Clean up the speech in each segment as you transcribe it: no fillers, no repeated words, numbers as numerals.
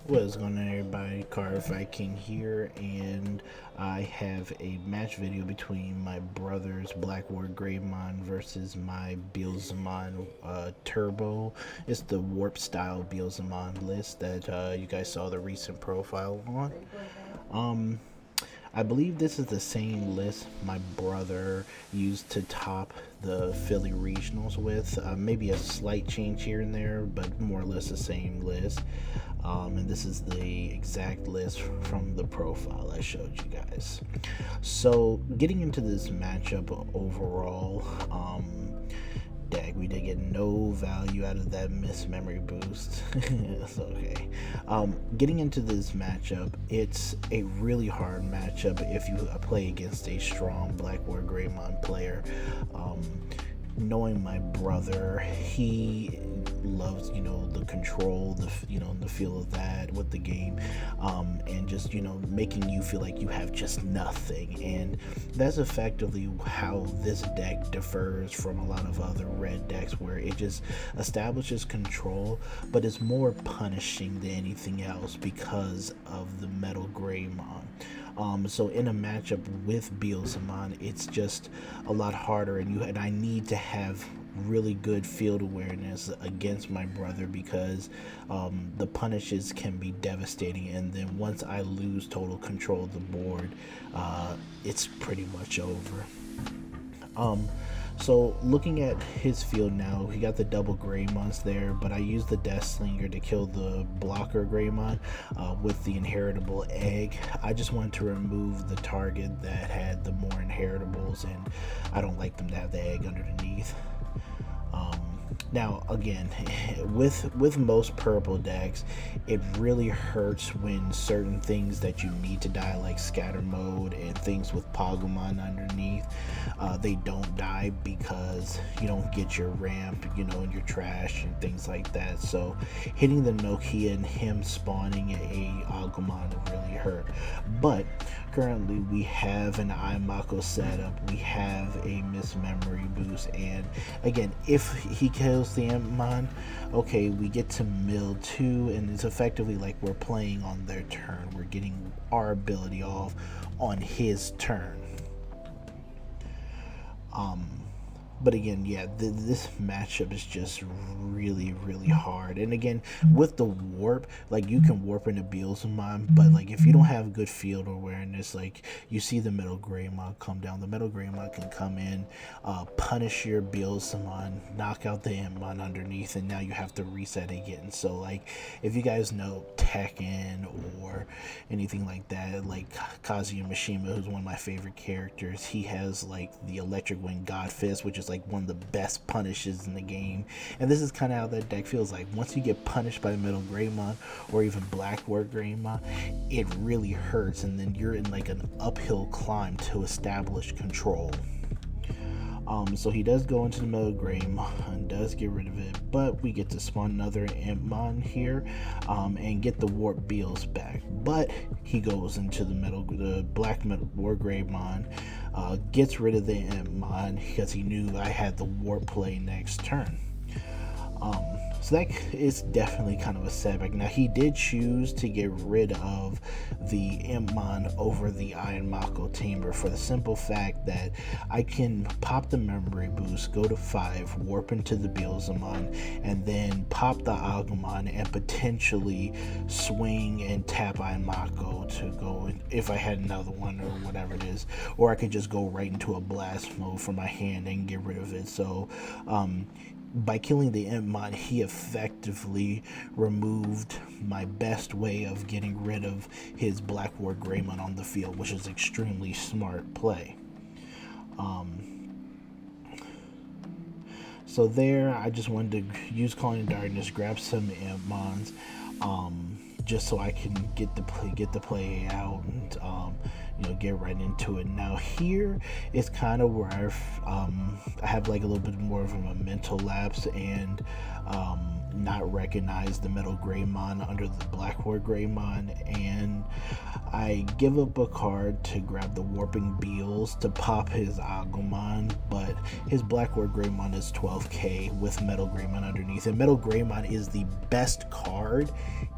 What's going on, everybody? Card King here, and I have a match video between my brother's BlackWarGreymon versus my Beelzemon Turbo. It's the Warp style Beelzemon list that you guys saw the recent profile on. Um, I believe this is the same list my brother used to top the Philly regionals with. Maybe a slight change here and there, but more or less the same list. And this is the exact list from the profile I showed you guys. So, getting into this matchup overall, we did get no value out of that missed memory boost. It's okay. Getting into this matchup, it's a really hard matchup if you play against a strong BlackWarGreymon player. Knowing my brother, he loves the control, the feel of that with the game, and just making you feel like you have just nothing. And that's effectively how this deck differs from a lot of other red decks, where it just establishes control, but it's more punishing than anything else because of the Metal Greymon. So in a matchup with Beelzemon, it's just a lot harder, and I need to have really good field awareness against my brother, because the punishes can be devastating, and then once I lose total control of the board, it's pretty much over. So looking at his field now, he got the double Greymons there, but I used the Death Slinger to kill the blocker Greymon with the inheritable egg. I just wanted to remove the target that had the more inheritables, and I don't like them to have the egg underneath. Now again, with most purple decks, it really hurts when certain things that you need to die, like scatter mode and things with Pagumon underneath, they don't die because you don't get your ramp, and your trash and things like that. So hitting the Nokia and him spawning a Agumon really hurt. But currently we have an Imako setup, we have a miss memory boost, and again, if he kills the Amon, okay, we get to mill 2, and it's effectively like we're playing on their turn. We're getting our ability off on his turn. But again, yeah, this matchup is just really hard. And again, with the warp, like, you can warp into Beelzemon, but like if you don't have good field awareness, like you see the Metal Greymon come down, the Metal Greymon can come in, punish your Beelzemon, knock out the Immon underneath, and now you have to reset again. So like, if you guys know Tekken or anything like that, like Kazuya Mishima, who's one of my favorite characters, he has like the Electric Wind God Fist, which is like one of the best punishes in the game. And this is kind of how that deck feels like. Once you get punished by Metal Greymon or even BlackWarGreymon, it really hurts, and then you're in like an uphill climb to establish control. So he does go into the Metal Greymon and does get rid of it, but we get to spawn another Impmon here, and get the Warp Beels back. But he goes into the Black Metal Greymon, gets rid of the Impmon because he knew I had the Warp play next turn. So that is definitely kind of a setback. Now, he did choose to get rid of the Impmon over the Iron Mako Timber for the simple fact that I can pop the memory boost, go to 5, warp into the Beelzemon, and then pop the Agumon and potentially swing and tap Iron Mako to go if I had another one or whatever it is. Or I could just go right into a blast mode for my hand and get rid of it. So, by killing the Impmon, he effectively removed my best way of getting rid of his BlackWarGreymon on the field, which is extremely smart play. So there, I just wanted to use Calling in Darkness, grab some Impmons, just so I can get the play out, and get right into it. Now here is kind of where I have like a little bit more of a mental lapse, and not recognize the Metal Greymon under the BlackWarGreymon, and I give up a card to grab the Warping Beels to pop his Agumon, but his BlackWarGreymon is 12k with Metal Greymon underneath, and Metal Greymon is the best card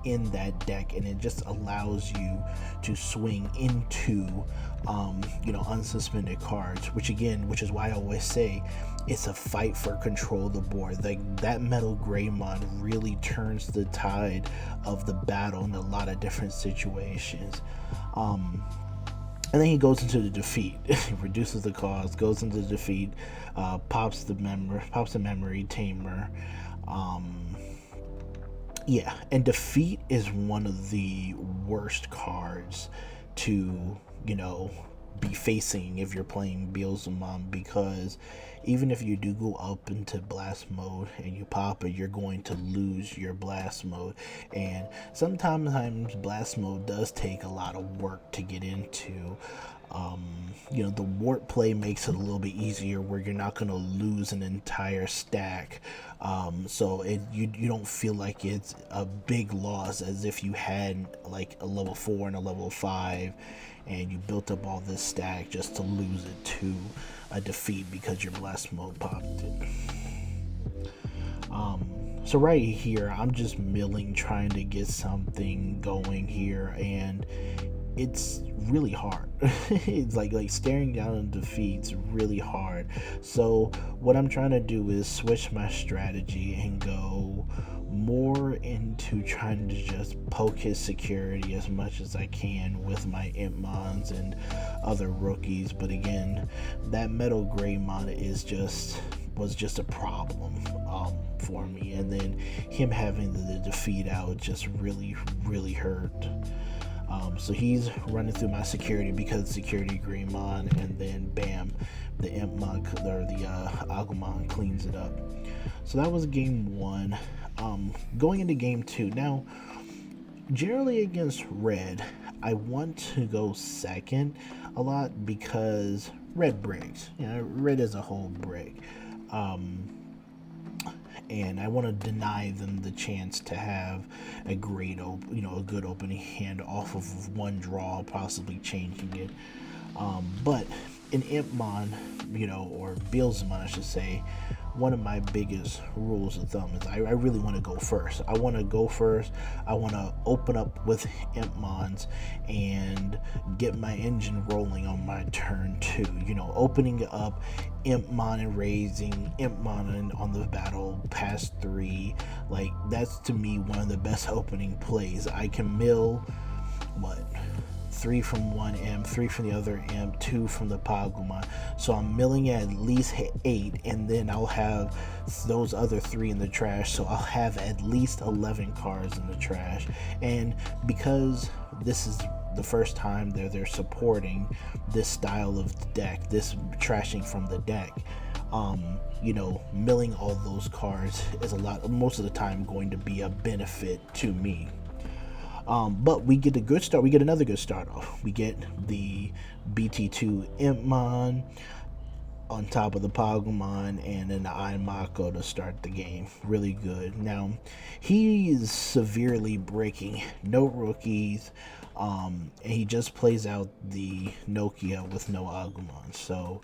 in that deck, and it just allows you to swing into unsuspended cards, which is why I always say it's a fight for control of the board. Like, that Metal Greymon really turns the tide of the battle in a lot of different situations. And then he goes into the defeat. He reduces the cost, goes into the defeat, pops the memory tamer. Yeah, and defeat is one of the worst cards to, be facing if you're playing Beelzemon, because even if you do go up into blast mode and you pop it, you're going to lose your blast mode. And sometimes blast mode does take a lot of work to get into. The warp play makes it a little bit easier, where you're not going to lose an entire stack. So you don't feel like it's a big loss as if you had like a level 4 and a level 5 and you built up all this stack just to lose it to a defeat because your blast mode popped it. So right here, I'm just milling, trying to get something going here, and it's really hard. It's like staring down on defeats really hard. So what I'm trying to do is switch my strategy and go more into trying to just poke his security as much as I can with my Impmons and other rookies. But again, that Metal Greymon was just a problem for me, and then him having the defeat out just really hurt. So he's running through my security because security Greymon, and then bam, the Impmon or the Agumon cleans it up. So that was game 1. Going into game 2 now. Generally against red, I want to go second a lot because red breaks. Red as a whole break. And I want to deny them the chance to have a good opening hand off of one draw, possibly changing it. But in Impmon, or Beelzemon, I should say, one of my biggest rules of thumb is I really want to go first. I want to open up with Impmons and get my engine rolling on my turn 2. Opening up Impmon and raising Impmon on the battle past 3. Like, that's to me one of the best opening plays. I can mill 3 from one imp, 3 from the other imp, 2 from the Pagumon. So I'm milling at least 8, and then I'll have those other 3 in the trash. So I'll have at least 11 cards in the trash. And because this is the first time they're supporting this style of deck, this trashing from the deck, milling all those cards is most of the time going to be a benefit to me. But we get a good start. We get another good start off. We get the BT2 Impmon on top of the Pagumon, and then the Imako to start the game. Really good. Now, he's severely breaking. No rookies. And he just plays out the Nokia with no Agumon. So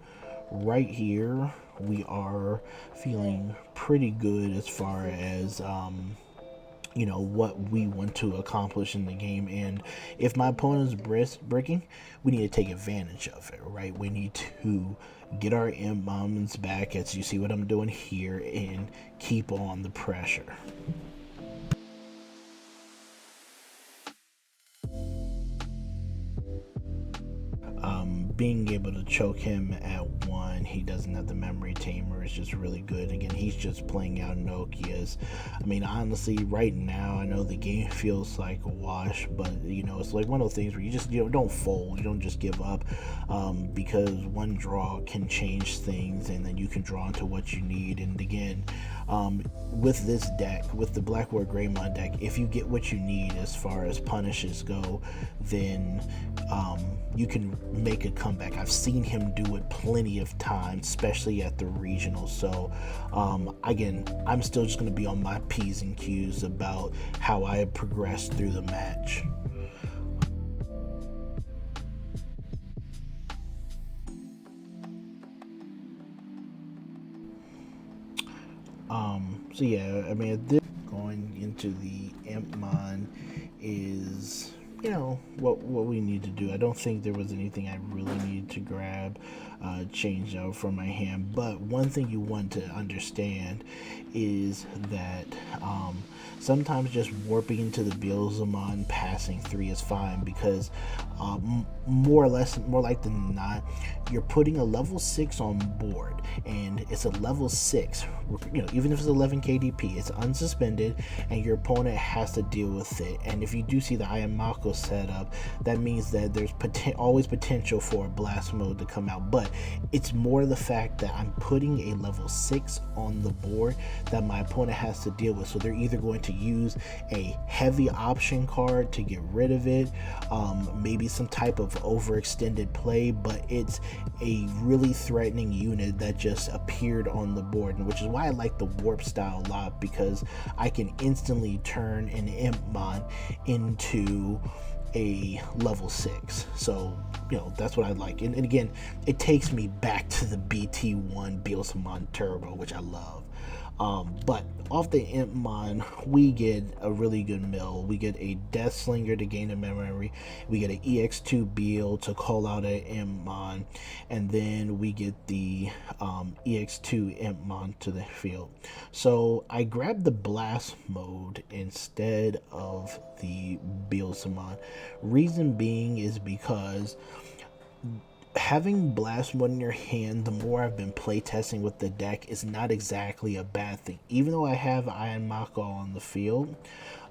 right here, we are feeling pretty good as far as what we want to accomplish in the game. And if my opponent's breaking, we need to take advantage of it, right? We need to get our Impmons back, as you see what I'm doing here, and keep on the pressure. Being able to choke him at 1, he doesn't have the memory tamer, is just really good. Again, he's just playing out Nokias. I mean, honestly, right now, I know the game feels like a wash, but it's like one of those things where you just don't fold, you don't just give up, because one draw can change things, and then you can draw into what you need. And again, with this deck, with the BlackWarGreymon deck, if you get what you need as far as punishes go, then you can make a comeback. I've seen him do it plenty of times, especially at the regional. So again, I'm still just going to be on my P's and Q's about how I progressed through the match. So yeah, I mean, going into the Impmon, is, what we need to do. I don't think there was anything I really needed to grab, change out from my hand. But one thing you want to understand is that sometimes just warping into the Beelzemon passing 3 is fine, because more like than not, you're putting a level 6 on board, and it's a level 6. Even if it's 11 KDP, it's unsuspended, and your opponent has to deal with it. And if you do see the Iron Mako setup, that means that there's always potential for a blast mode to come out. But it's more the fact that I'm putting a level 6 on the board that my opponent has to deal with. So they're either going to use a heavy option card to get rid of it, maybe some type of overextended play, but it's a really threatening unit that just appeared on the board, which is why I like the warp style a lot, because I can instantly turn an Impmon into a level 6. So that's what I like. And again, it takes me back to the BT1 Beelzemon Turbo, which I love. But off the Impmon, we get a really good mill. We get a Death Slinger to gain a memory. We get an EX2 Beel to call out an Impmon. And then we get the EX2 Impmon to the field. So I grabbed the Blast mode instead of the Beelzemon. Reason being is because having Blast mode in your hand, the more I've been playtesting with the deck, is not exactly a bad thing. Even though I have Iron Mako on the field,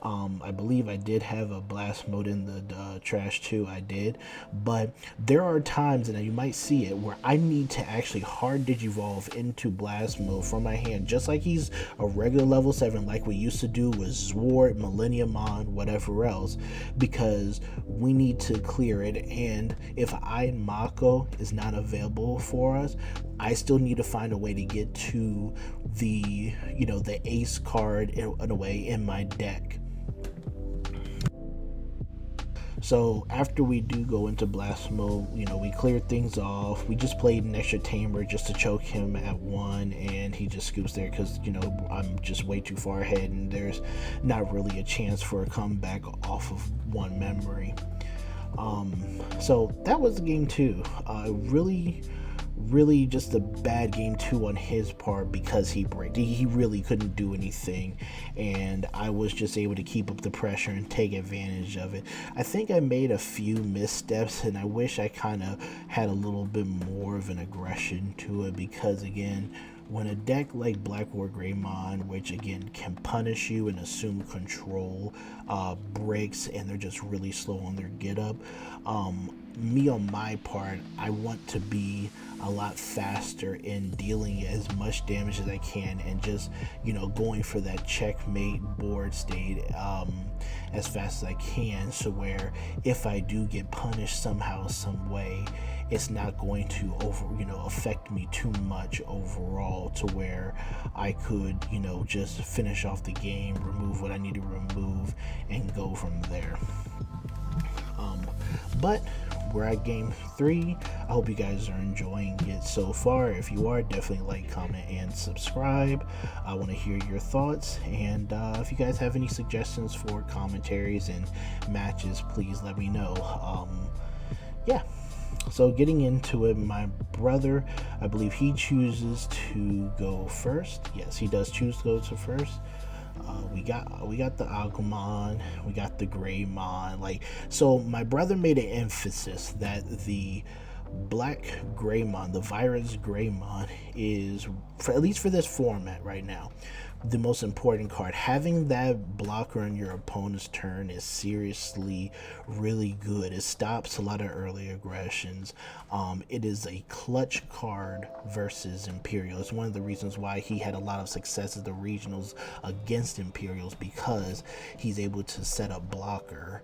I believe I did have a Blast mode in the trash too. I did, but there are times, and you might see it, where I need to actually hard Digivolve into Blast mode from my hand, just like he's a regular level 7, like we used to do with Zwart, Millenniumon, whatever else, because we need to clear it. And if Iron Mako is not available for us, I still need to find a way to get to the the ace card in a way in my deck. So after we do go into Blast mode, we cleared things off. We just played an extra Tamer just to choke him at 1, and he just scoops there because, I'm just way too far ahead, and there's not really a chance for a comeback off of 1 memory. So that was game 2. Really just a bad game 2 on his part, because he really couldn't do anything, and I was just able to keep up the pressure and take advantage of it. I think I made a few missteps, and I wish I kind of had a little bit more of an aggression to it, because again, when a deck like BlackWarGreymon, which again can punish you and assume control, breaks, and they're just really slow on their get up, me on my part, I want to be a lot faster in dealing as much damage as I can, and just going for that checkmate board state as fast as I can, so where if I do get punished somehow, some way, it's not going to affect me too much overall, to where I could just finish off the game, remove what I need to remove, and go from there. But we're at game 3. I hope you guys are enjoying it so far. If you are, definitely like, comment, and subscribe. I want to hear your thoughts, and if you guys have any suggestions for commentaries and matches, please let me know. Yeah. So getting into it, my brother, I believe he chooses to go first. Yes, he does choose to go to first. We got the Agumon, we got the Greymon. So my brother made an emphasis that the BlackGreymon, the Virus Greymon, is, at least for this format right now, the most important card. Having that blocker on your opponent's turn is seriously really good. It stops a lot of early aggressions. It is a clutch card versus Imperial. It's one of the reasons why he had a lot of success at the regionals against Imperials, because he's able to set up blocker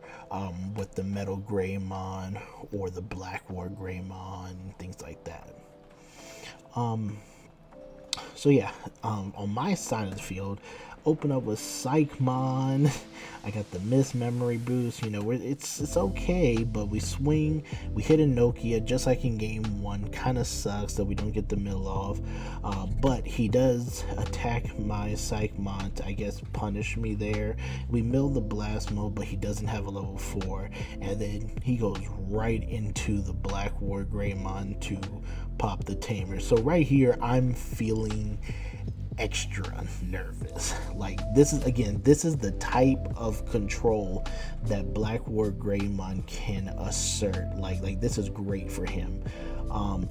with the Metal Greymon or the BlackWarGreymon, things like that. So yeah, on my side of the field, open up with Psychmon. I got the Miss Memory Boost. You know, it's okay, but we swing. We hit a Nokia just like in game 1. Kind of sucks that we don't get the mill off. But he does attack my Psychmon to, I guess, punish me there. We mill the Blast Mode, but he doesn't have a level 4. And then he goes right into the BlackWarGreymon to pop the Tamer. So right here, I'm feeling extra nervous. Like, this is the type of control that BlackWarGreymon can assert. Like this is great for him.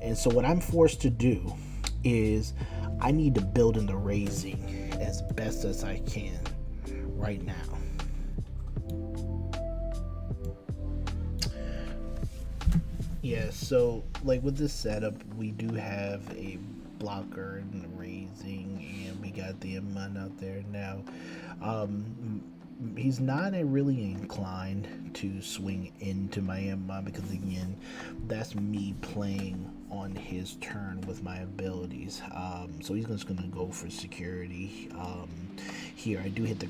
And so what I'm forced to do is I need to build in the raising as best as I can right now. Yeah, so like with this setup, we do have a blocker and the raising, and we got the Emon out there now. He's not really inclined to swing into my Emon because, again, that's me playing on his turn with my abilities. So he's just going to go for security. Here, I do hit the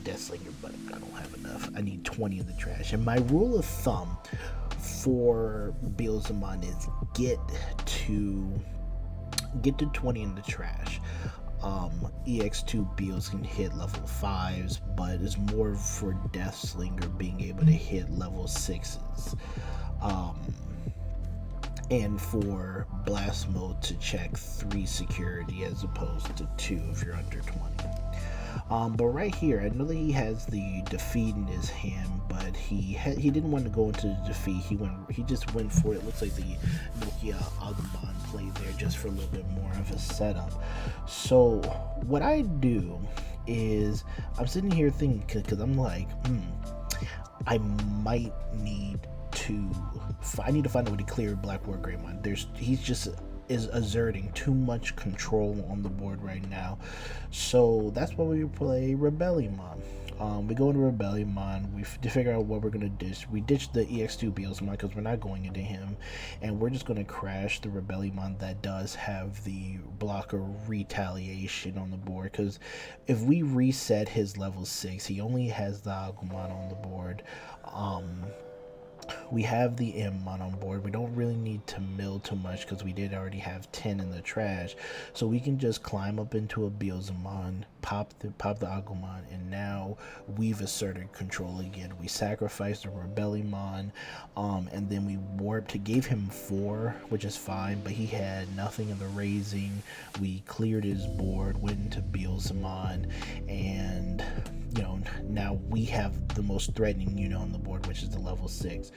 Death Slinger, but I don't have enough. I need 20 in the trash. And my rule of thumb for Beelzemon is get to 20 in the trash. EX2 Beels can hit level 5s, but it's more for Death Slinger being able to hit level 6s. And for Blast Mode to check 3 security as opposed to 2 if you're under 20. But right here, I know that he has the defeat in his hand, but he didn't want to go into the defeat. He just went for it. Looks like the Nokia Agumon play there just for a little bit more of a setup. So what I do is I'm sitting here thinking, because I'm like, I might need to find a way to clear BlackWarGreymon. He's just is exerting too much control on the board right now. So that's why we play Rebellion. We go into Rebellion, we figure out what we're going to ditch. We ditch the EX2 Beelzemon because we're not going into him, and we're just going to crash the Rebellion that does have the blocker retaliation on the board, because if we reset his level 6, he only has the Agumon on the board. We have the Mmon on board. We don't really need to mill too much because we did already have 10 in the trash. So we can just climb up into a Beelzemon, pop the Agumon, and now we've asserted control again. We sacrificed the Rebellion, and then we warped, gave him 4, which is fine, but he had nothing in the raising. We cleared his board, went into Beelzemon, and now we have the most threatening unit on the board, which is the level 6.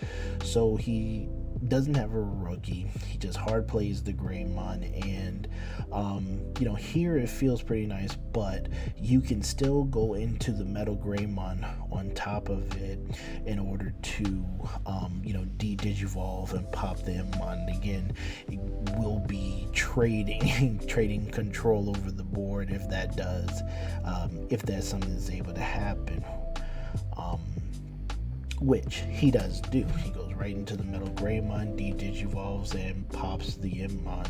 So he doesn't have a rookie. He just hard plays the Greymon, and here it feels pretty nice, but you can still go into the Metal Greymon on top of it in order to de-digivolve and pop the Mmon. Again, we'll be trading control over the board if that's something that's able to happen, which he does do. He goes right into the Metal Greymon, de-digivolves, and pops the Mmon.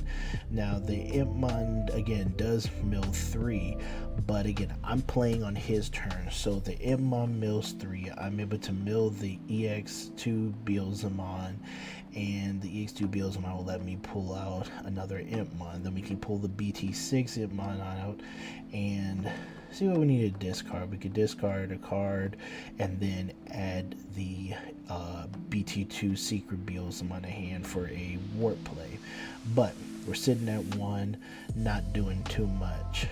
Now the Mmon again does mill 3, but again I'm playing on his turn, so the Mmon mills 3. I'm able to mill the EX2 Beelzemon, and the EX2 Beelzemon will let me pull out another Mmon. Then we can pull the BT6 Mmon out and see what we need to discard. We could discard a card and then add the BT2 Secret Beelzemon to hand for a warp play. But we're sitting at 1, not doing too much.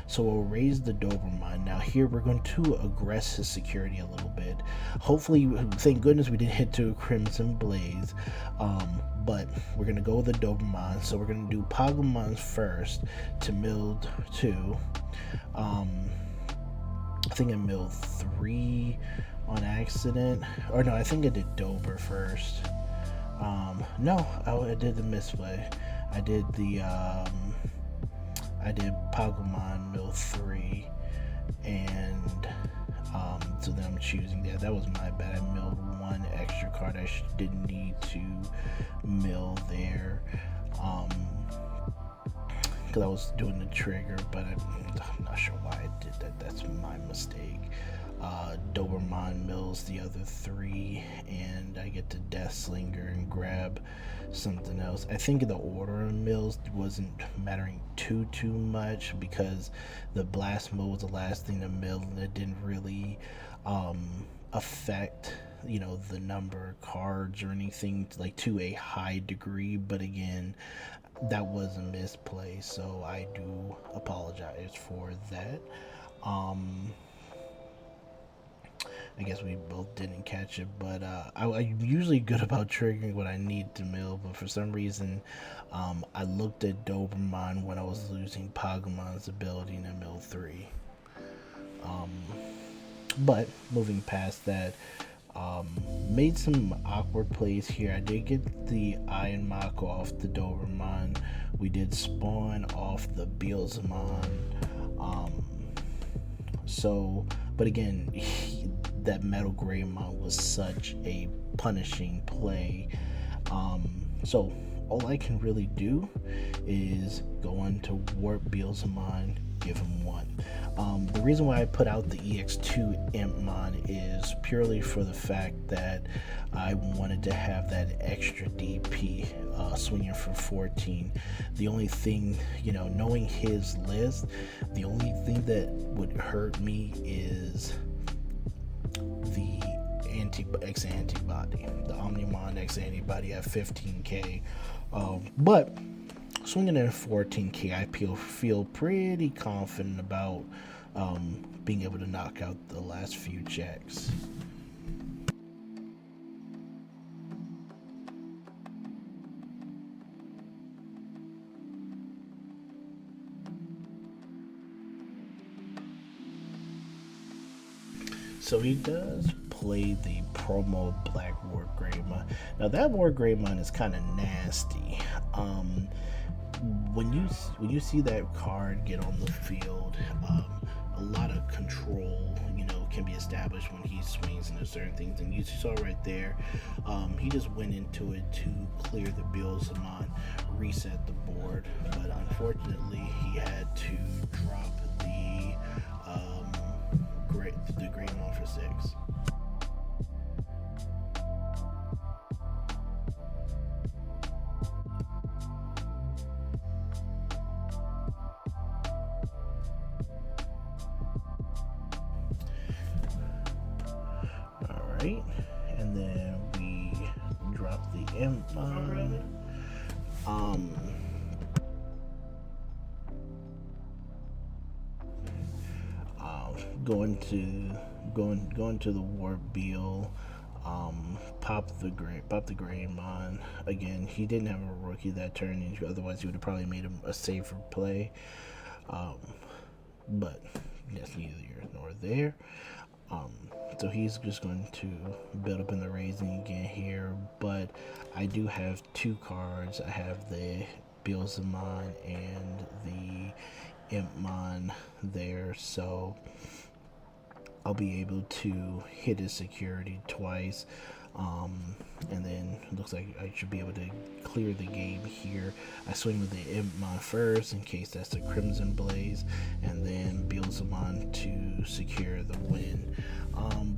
So we'll raise the Doberman. Now here we're going to aggress his security a little bit. Hopefully, thank goodness we didn't hit to a Crimson Blaze. But we're going to go with the Doberman. So we're going to do Pagumon first to mill 2. I think I milled 3 on accident. Or no, I think I did Dober first. No, I did the misplay. I did Pagumon mill 3, and so then I'm choosing that. That was my bad. I milled 1 extra card I didn't need to mill there. because I was doing the trigger, but I'm not sure why I did that. That's my mistake. Doberman mills the other 3, and I get to Death Slinger and grab something else. I think the order of mills wasn't mattering too much, because the blast mill was the last thing to mill, and it didn't really affect, you know, the number of cards or anything like to a high degree. But again, that was a misplay, so I do apologize for that. I guess we both didn't catch it, but I'm usually good about triggering what I need to mill, but for some reason, I looked at Doberman when I was losing Pagumon's ability to mill 3. But moving past that, made some awkward plays here. I did get the Iron Mako off the Doberman. We did spawn off the Beelzemon. But again, that Metal Greymon was such a punishing play. So all I can really do is go into Warp Beelzemon, give him 1. The reason why I put out the EX2 Impmon is purely for the fact that I wanted to have that extra DP swinging for 14. The only thing, you know, knowing his list, the only thing that would hurt me is the X antibody, the Omnimon X antibody at 15k. But swinging at 14k, I feel pretty confident about being able to knock out the last few checks. So he does play the promo BlackWarGreymon. Now that WarGreymon is kind of nasty. When you see that card get on the field, a lot of control, you know, can be established when he swings into certain things. And you saw right there, he just went into it to clear the Beelzemon, reset the board. But unfortunately, he had to drop the Greymon for 6. Alright, and then we drop the Impmon. Going to the Warp Beal, pop the Greymon. Again, he didn't have a rookie that turn, otherwise he would have probably made him a safer play. But that's neither here nor there. So he's just going to build up in the raising again here, but I do have 2 cards. I have the Beelzemon and the Impmon there, so I'll be able to hit his security twice, and then it looks like I should be able to clear the game here. I swing with the Impmon first in case that's the Crimson Blaze, and then Beelzemon to secure the win.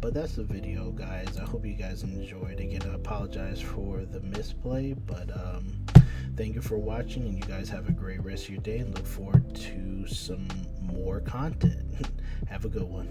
But that's the video, guys. I hope you guys enjoyed. Again, I apologize for the misplay, but thank you for watching, and you guys have a great rest of your day, and look forward to some more content. Have a good one.